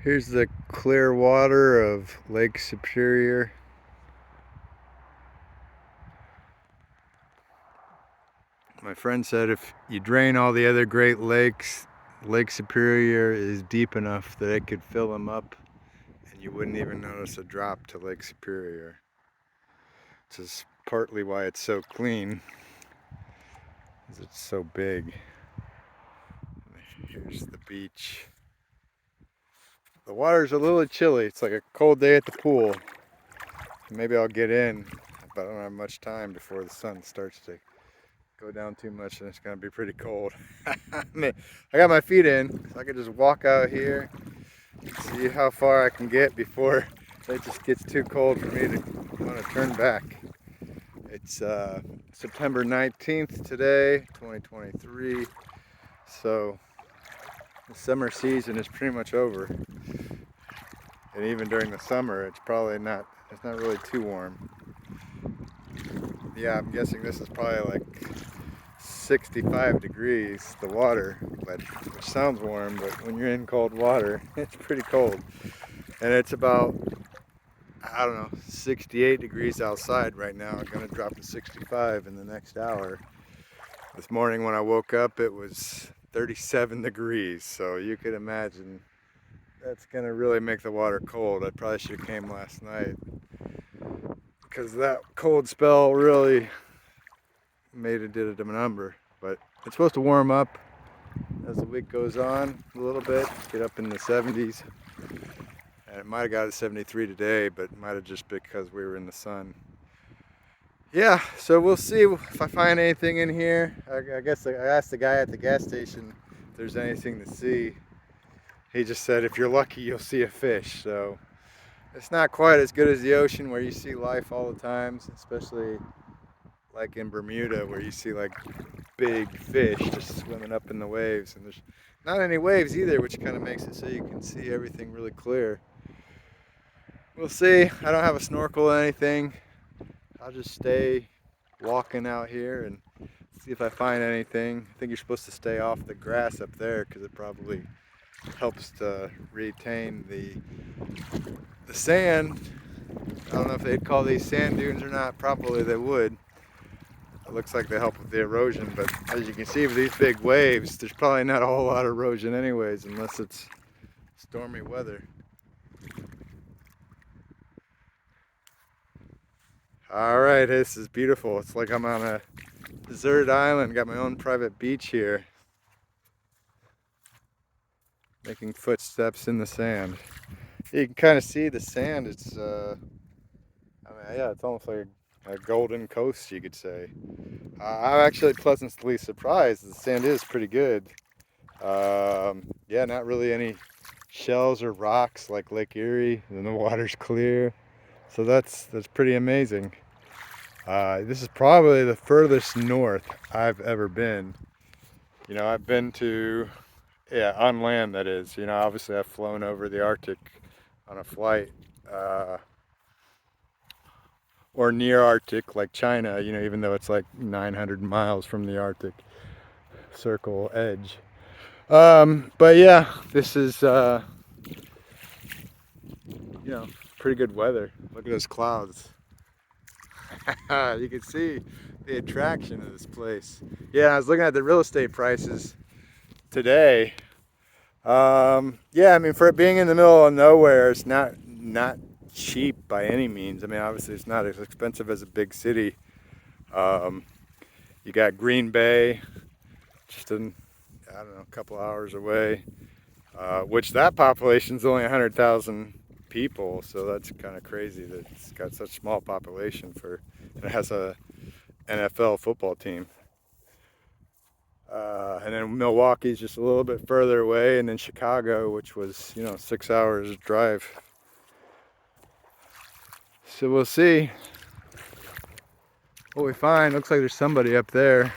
Here's the clear water of Lake Superior. My friend said if you drain all the other Great Lakes, Lake Superior is deep enough that it could fill them up and you wouldn't even notice a drop to Lake Superior. This is partly why it's so clean, because it's so big. Here's the beach. The water's a little chilly. It's like a cold day at the pool. Maybe I'll get in, but I don't have much time before the sun starts to go down too much and it's gonna be pretty cold. I got my feet in, so I can just walk out here, see how far I can get before it just gets too cold for me to want to turn back. It's September 19th today, 2023, so the summer season is pretty much over. And even during the summer, it's not really too warm. Yeah, I'm guessing this is probably like 65 degrees, the water, which sounds warm, but when you're in cold water, it's pretty cold. And it's about, I don't know, 68 degrees outside right now. I'm gonna drop to 65 in the next hour. This morning when I woke up, it was 37 degrees, so you could imagine that's gonna really make the water cold. I probably should have came last night, because that cold spell really did a number. But it's supposed to warm up as the week goes on a little bit, get up in the 70s, and it might have got to 73 today, but it might have just because we were in the sun. Yeah, so we'll see if I find anything in here. I guess I asked the guy at the gas station if there's anything to see. He just said if you're lucky you'll see a fish, so it's not quite as good as the ocean where you see life all the time, especially like in Bermuda where you see like big fish just swimming up in the waves, and there's not any waves either, which kind of makes it so you can see everything really clear. We'll see. I don't have a snorkel or anything. I'll just stay walking out here and see if I find anything. I think you're supposed to stay off the grass up there because it probably helps to retain the sand. I don't know if they'd call these sand dunes or not. Probably they would. It looks like they help with the erosion, but as you can see with these big waves, there's probably not a whole lot of erosion anyways, unless it's stormy weather. All right, this is beautiful. It's like I'm on a deserted island, got my own private beach here. Making footsteps in the sand. You can kind of see the sand. It's, yeah, it's almost like a golden coast, you could say. I'm actually pleasantly surprised. The sand is pretty good. Yeah, not really any shells or rocks like Lake Erie, and the water's clear. So that's pretty amazing. This is probably the furthest north I've ever been. You know, I've been to, yeah, on land that is. You know, obviously I've flown over the Arctic on a flight, or near Arctic like China, you know, even though it's like 900 miles from the Arctic Circle edge. But yeah, this is, you know, pretty good weather. Look at those clouds. You can see the attraction of this place. Yeah, I was looking at the real estate prices today. Yeah, I mean, for it being in the middle of nowhere, it's not cheap by any means. I mean, obviously it's not as expensive as a big city. You got Green Bay, just I don't know, a couple hours away, which that population's only 100,000 people, so that's kind of crazy that it's got such small population and it has a NFL football team. And then Milwaukee's just a little bit further away, and then Chicago, which was, you know, 6 hours drive. So we'll see what we find. Looks like there's somebody up there.